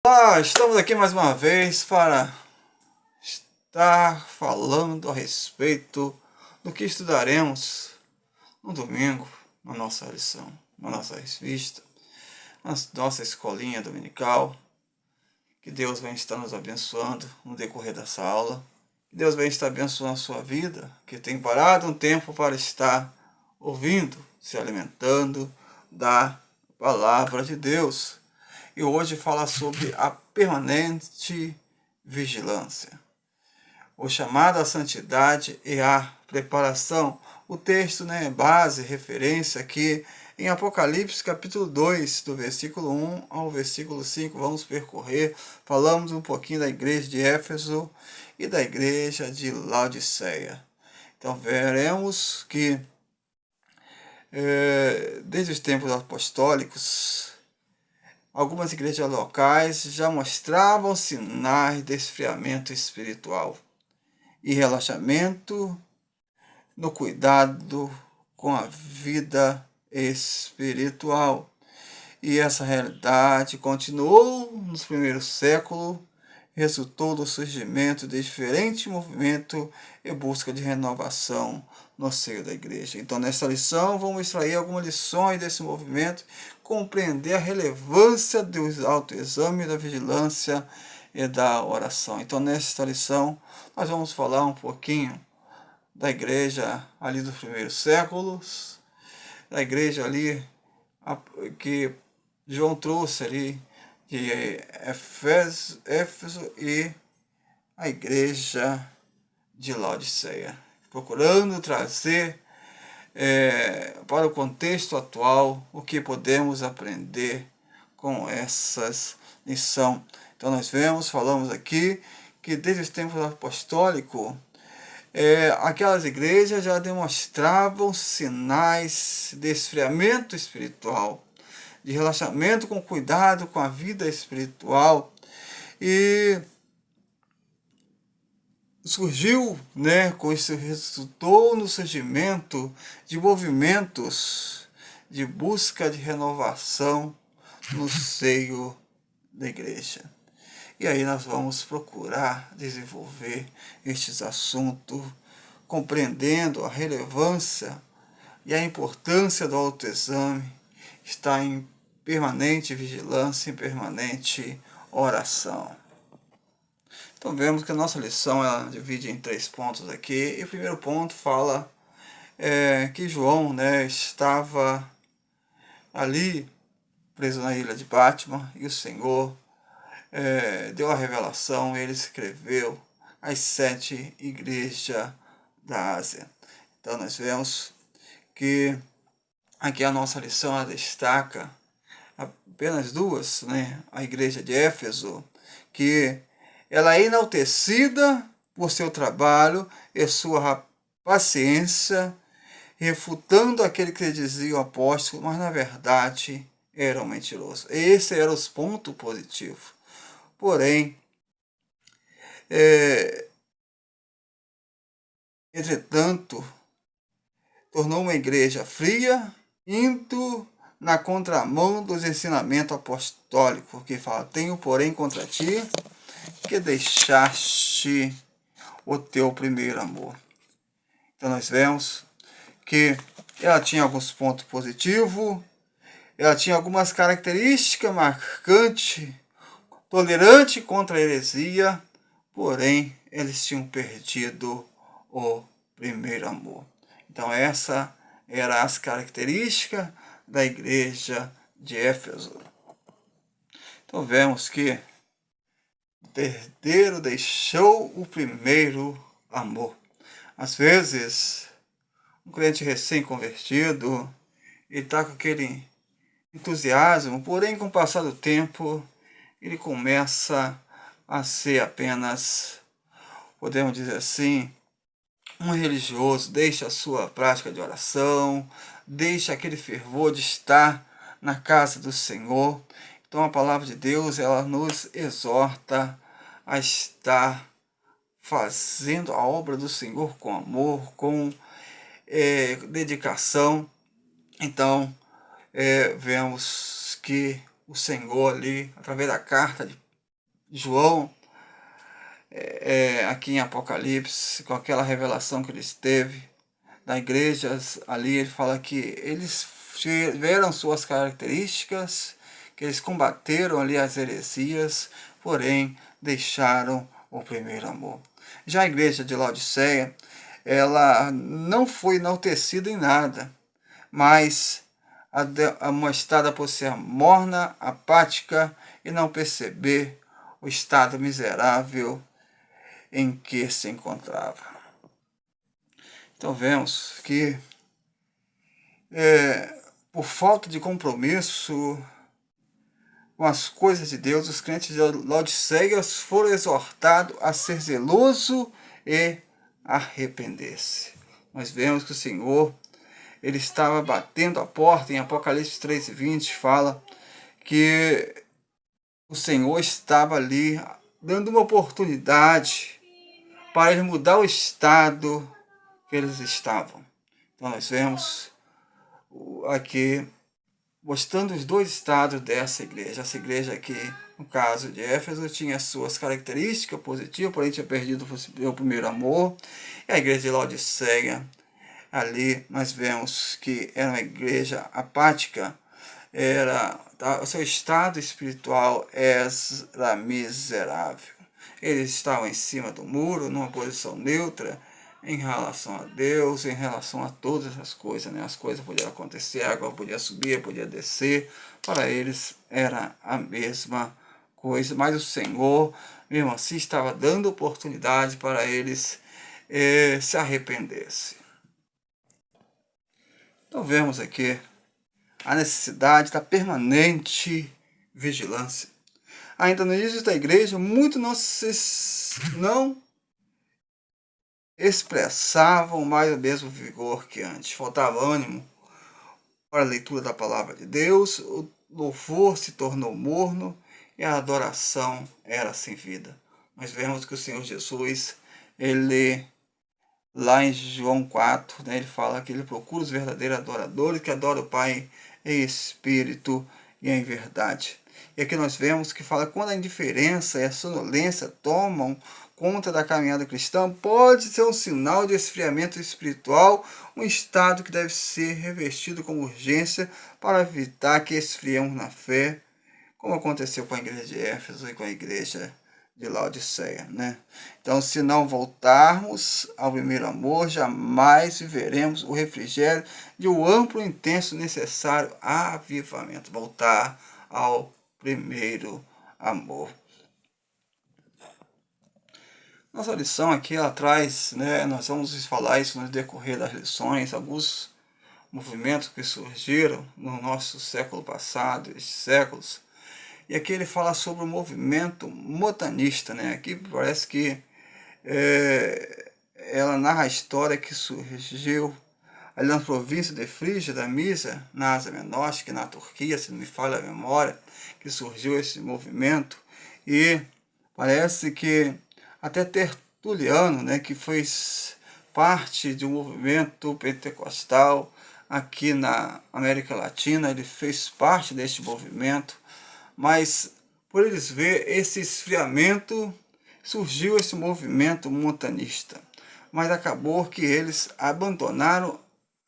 Olá, estamos aqui mais uma vez para estar falando a respeito do que estudaremos no domingo, na nossa lição, na nossa revista, na nossa escolinha dominical. Que Deus venha estar nos abençoando no decorrer dessa aula. Que Deus venha estar abençoando a sua vida, que tem parado um tempo para estar ouvindo, se alimentando da palavra de Deus. E hoje fala sobre a permanente vigilância. O chamado à santidade e à preparação. O texto, base, referência aqui em Apocalipse capítulo 2, do versículo 1 ao versículo 5, vamos percorrer. Falamos um pouquinho da igreja de Éfeso e da igreja de Laodiceia. Então veremos que desde os tempos apostólicos, algumas igrejas locais já mostravam sinais de esfriamento espiritual e relaxamento no cuidado com a vida espiritual. E essa realidade continuou nos primeiros séculos, resultou do surgimento de diferentes movimentos e busca de renovação no seio da igreja. Então, nesta lição, vamos extrair algumas lições desse movimento, compreender a relevância do autoexame, da vigilância e da oração. Então, nesta lição, nós vamos falar um pouquinho da igreja ali dos primeiros séculos, da igreja ali que João trouxe ali de Éfeso e a igreja de Laodiceia, procurando trazer para o contexto atual o que podemos aprender com essas lições. Então nós falamos aqui que desde os tempos apostólicos, aquelas igrejas já demonstravam sinais de esfriamento espiritual, de relaxamento com cuidado com a vida espiritual, e surgiu, com isso resultou no surgimento de movimentos de busca de renovação no seio da igreja. E aí nós vamos procurar desenvolver estes assuntos, compreendendo a relevância e a importância do autoexame, está em permanente vigilância, em permanente oração. Então vemos que a nossa lição ela divide em 3 pontos aqui. E o primeiro ponto fala que João estava ali preso na ilha de Patmos e o Senhor deu a revelação. Ele escreveu as 7 igrejas da Ásia. Então nós vemos que aqui a nossa lição ela destaca apenas 2, a igreja de Éfeso, que ela é enaltecida por seu trabalho e sua paciência, refutando aquele que dizia o apóstolo, mas na verdade era um mentiroso. Esse era os pontos positivos. Porém, entretanto, tornou uma igreja fria, indo na contramão dos ensinamentos apostólicos, que fala: tenho porém contra ti que deixaste o teu primeiro amor. Então nós vemos que ela tinha alguns pontos positivos, ela tinha algumas características marcantes, tolerante contra a heresia, porém eles tinham perdido o primeiro amor. Então essa eram as características da igreja de Éfeso. Então vemos que o herdeiro deixou o primeiro amor. Às vezes, um crente recém-convertido, ele está com aquele entusiasmo, porém com o passar do tempo, ele começa a ser apenas, podemos dizer assim, um religioso, deixa a sua prática de oração, deixa aquele fervor de estar na casa do Senhor. Então a palavra de Deus, ela nos exorta a estar fazendo a obra do Senhor com amor, com dedicação. Então vemos que o Senhor ali, através da carta João, aqui em Apocalipse, com aquela revelação que ele teve da igreja ali, ele fala que eles tiveram suas características, que eles combateram ali as heresias, porém deixaram o primeiro amor. Já a igreja de Laodiceia, ela não foi enaltecida em nada, mas amostrada por ser morna, apática e não perceber o estado miserável em que se encontrava. Então vemos que, por falta de compromisso com as coisas de Deus, os crentes de Laodiceia foram exortados a ser zeloso e arrepender-se. Nós vemos que o Senhor, ele estava batendo a porta. Em Apocalipse 3:20 fala que o Senhor estava ali dando uma oportunidade para ele mudar o estado que eles estavam. Então nós vemos aqui mostrando os dois estados dessa igreja. Essa igreja aqui, no caso de Éfeso, tinha suas características positivas, porém tinha perdido o primeiro amor. E a igreja de Laodiceia, ali nós vemos que era uma igreja apática, o seu estado espiritual era miserável. Eles estavam em cima do muro, numa posição neutra, em relação a Deus, em relação a todas as coisas, né? As coisas podiam acontecer, a água podia subir, podia descer, para eles era a mesma coisa, mas o Senhor, mesmo assim, estava dando oportunidade para eles se arrependessem. Então vemos aqui a necessidade da permanente vigilância. Ainda no início da igreja, muitos não expressavam mais o mesmo vigor que antes. Faltava ânimo para a leitura da palavra de Deus, o louvor se tornou morno e a adoração era sem vida. Nós vemos que o Senhor Jesus, ele, lá em João 4, né, ele fala que ele procura os verdadeiros adoradores que adoram o Pai em espírito e em verdade. E aqui nós vemos que fala quando a indiferença e a sonolência tomam conta da caminhada cristã, pode ser um sinal de esfriamento espiritual, um estado que deve ser revestido com urgência para evitar que esfriemos na fé, como aconteceu com a igreja de Éfeso e com a igreja de Laodiceia, né? Então, se não voltarmos ao primeiro amor, jamais viveremos o refrigério de um amplo e intenso necessário avivamento. Voltar ao primeiro amor. Nossa lição aqui, ela traz, né, nós vamos falar isso no decorrer das lições, alguns movimentos que surgiram no nosso século passado, esses séculos. E aqui ele fala sobre o movimento montanista, né? Aqui parece que ela narra a história que surgiu ali na província de Frígia, da Mísia, na Ásia Menor, que na Turquia, se não me falha a memória, que surgiu esse movimento. E parece que até Tertuliano, né, que foi parte de um movimento pentecostal aqui na América Latina, ele fez parte deste movimento, mas por eles ver esse esfriamento, surgiu esse movimento montanista. Mas acabou que eles abandonaram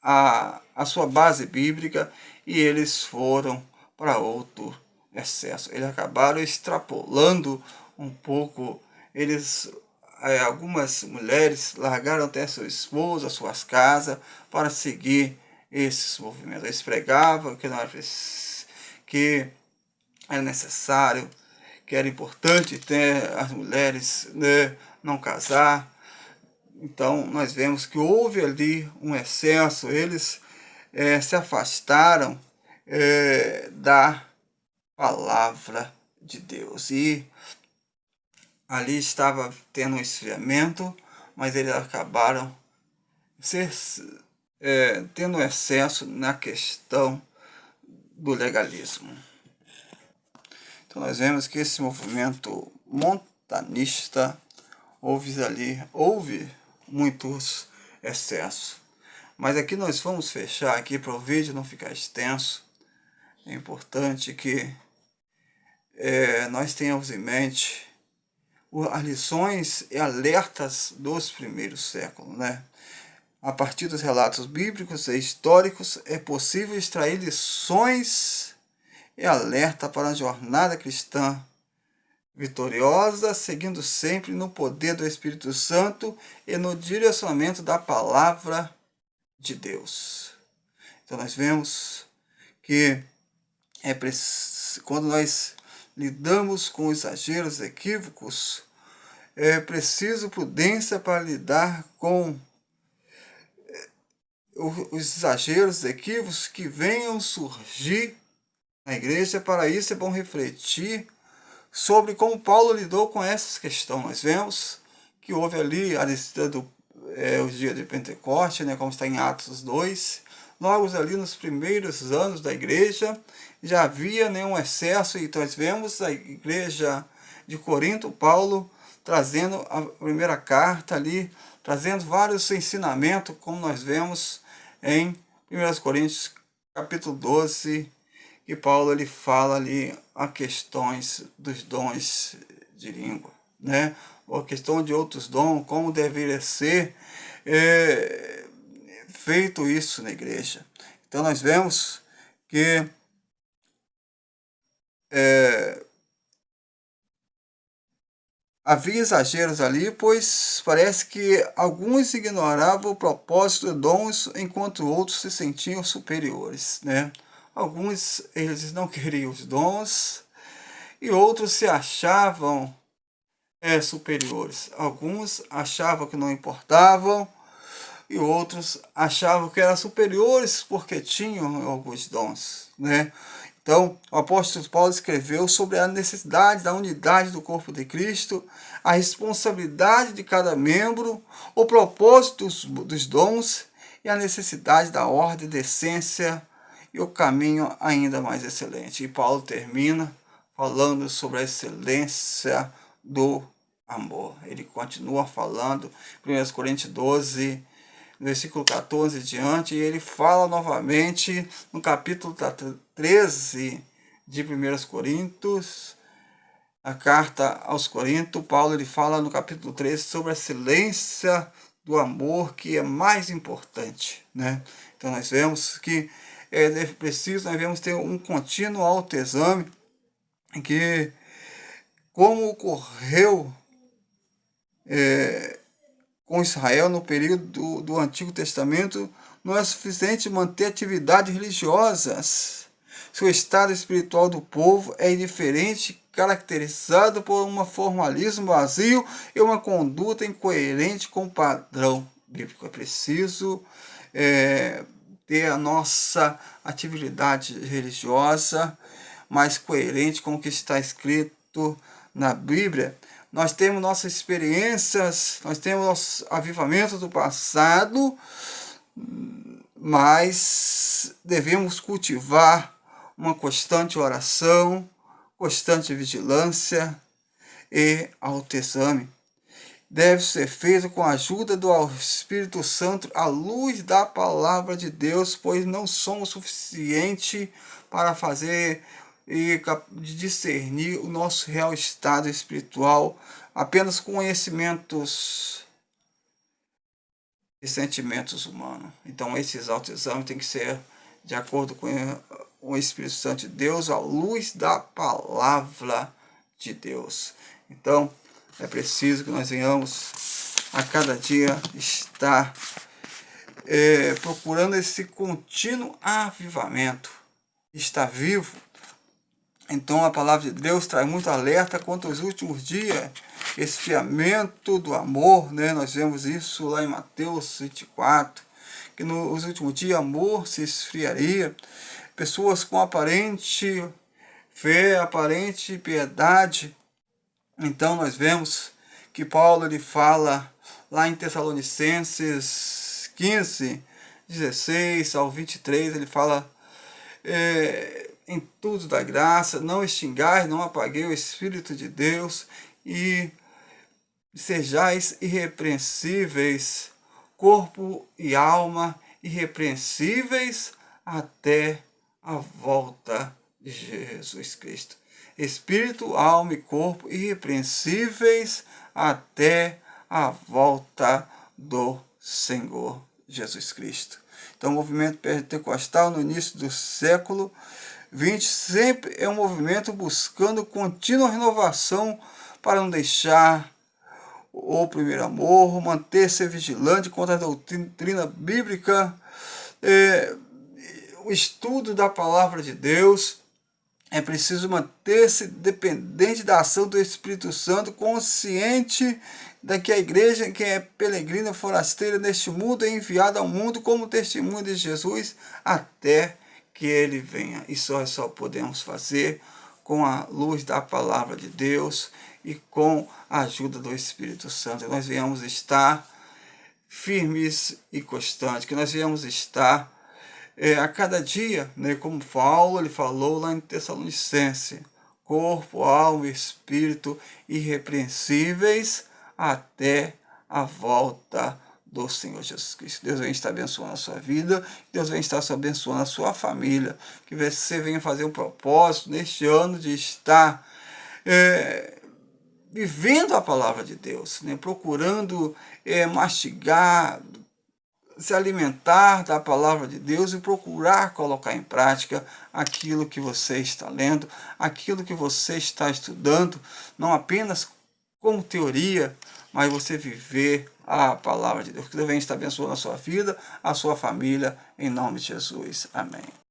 a sua base bíblica e eles foram para outro excesso. Eles acabaram extrapolando um pouco. Algumas mulheres largaram até seu esposo, as suas casas, para seguir esses movimentos. Eles pregavam que era necessário, que era importante ter as mulheres, né, não casar. Então nós vemos que houve ali um excesso, eles se afastaram da palavra de Deus. E ali estava tendo um esfriamento, mas eles acabaram tendo excesso na questão do legalismo. Então nós vemos que esse movimento montanista houve muitos excessos. Mas aqui nós vamos fechar aqui para o vídeo não ficar extenso. É importante que nós tenhamos em mente as lições e alertas dos primeiros séculos, né? A partir dos relatos bíblicos e históricos, é possível extrair lições e alerta para a jornada cristã vitoriosa, seguindo sempre no poder do Espírito Santo e no direcionamento da palavra de Deus. Então nós vemos que quando nós lidamos com exageros equívocos, é preciso prudência para lidar com os exageros equívocos que venham surgir na igreja. Para isso é bom refletir sobre como Paulo lidou com essas questões. Nós vemos que houve ali a descida o dia de Pentecoste, né, como está em Atos 2, logo ali nos primeiros anos da igreja, já havia, né, um excesso, e nós vemos a igreja de Corinto, Paulo trazendo a primeira carta ali, trazendo vários ensinamentos, como nós vemos em 1 Coríntios capítulo 12, que Paulo ele fala ali a questões dos dons de língua, né? Ou a questão de outros dons, como deveria ser feito isso na igreja. Então nós vemos que havia exageros ali, pois parece que alguns ignoravam o propósito dos dons, enquanto outros se sentiam superiores, né? Alguns eles não queriam os dons e outros se achavam superiores. Alguns achavam que não importavam e outros achavam que eram superiores porque tinham alguns dons, né? Então, o apóstolo Paulo escreveu sobre a necessidade da unidade do corpo de Cristo, a responsabilidade de cada membro, o propósito dos dons e a necessidade da ordem, decência e o caminho ainda mais excelente. E Paulo termina falando sobre a excelência do amor. Ele continua falando, 1 Coríntios 12, versículo 14 diante, e ele fala novamente no capítulo 13 de 1 Coríntios, a carta aos Coríntios. Paulo ele fala no capítulo 13 sobre a excelência do amor, que é mais importante, né? Então nós vemos que é preciso, nós devemos ter um contínuo autoexame, que como ocorreu com Israel no período do Antigo Testamento, não é suficiente manter atividades religiosas. O estado espiritual do povo é indiferente, caracterizado por um formalismo vazio e uma conduta incoerente com o padrão bíblico. É preciso ter a nossa atividade religiosa mais coerente com o que está escrito na Bíblia. Nós temos nossas experiências, nós temos nossos avivamentos do passado, mas devemos cultivar uma constante oração, constante vigilância e autoexame. Deve ser feito com a ajuda do Espírito Santo, à luz da palavra de Deus, pois não somos suficientes para fazer e de discernir o nosso real estado espiritual apenas com conhecimentos e sentimentos humanos. Então esses autoexames têm que ser de acordo com o Espírito Santo de Deus, à luz da palavra de Deus. Então é preciso que nós venhamos a cada dia estar procurando esse contínuo avivamento, estar vivo. Então a palavra de Deus traz muito alerta quanto aos últimos dias, esfriamento do amor, né? Nós vemos isso lá em Mateus 24, que nos últimos dias o amor se esfriaria, pessoas com aparente fé, aparente piedade. Então nós vemos que Paulo ele fala lá em Tessalonicenses 15, 16 ao 23, ele fala em tudo da graça, não extingais, não apaguei o Espírito de Deus, e sejais irrepreensíveis, corpo e alma, irrepreensíveis até a volta de Jesus Cristo. espírito, alma e corpo irrepreensíveis até a volta do Senhor Jesus Cristo. Então, o movimento pentecostal no início do século XX sempre é um movimento buscando contínua renovação para não deixar o primeiro amor, manter-se vigilante contra a doutrina bíblica, o estudo da palavra de Deus. É preciso manter-se dependente da ação do Espírito Santo, consciente de que a igreja, que é peregrina forasteira neste mundo, é enviada ao mundo como testemunho de Jesus até que ele venha. Isso nós só podemos fazer com a luz da palavra de Deus e com a ajuda do Espírito Santo. Que nós venhamos estar firmes e constantes, que nós venhamos estar a cada dia, né, como Paulo ele falou lá em Tessalonicense, corpo, alma e espírito irrepreensíveis até a volta do Senhor Jesus Cristo. Deus vem estar abençoando a sua vida, Deus vem estar abençoando a sua família, que você venha fazer um propósito neste ano de estar vivendo a palavra de Deus, né, procurando mastigar, se alimentar da palavra de Deus e procurar colocar em prática aquilo que você está lendo, aquilo que você está estudando, não apenas como teoria, mas você viver a palavra de Deus. Que Deus venha estar abençoando a sua vida, a sua família, em nome de Jesus. Amém.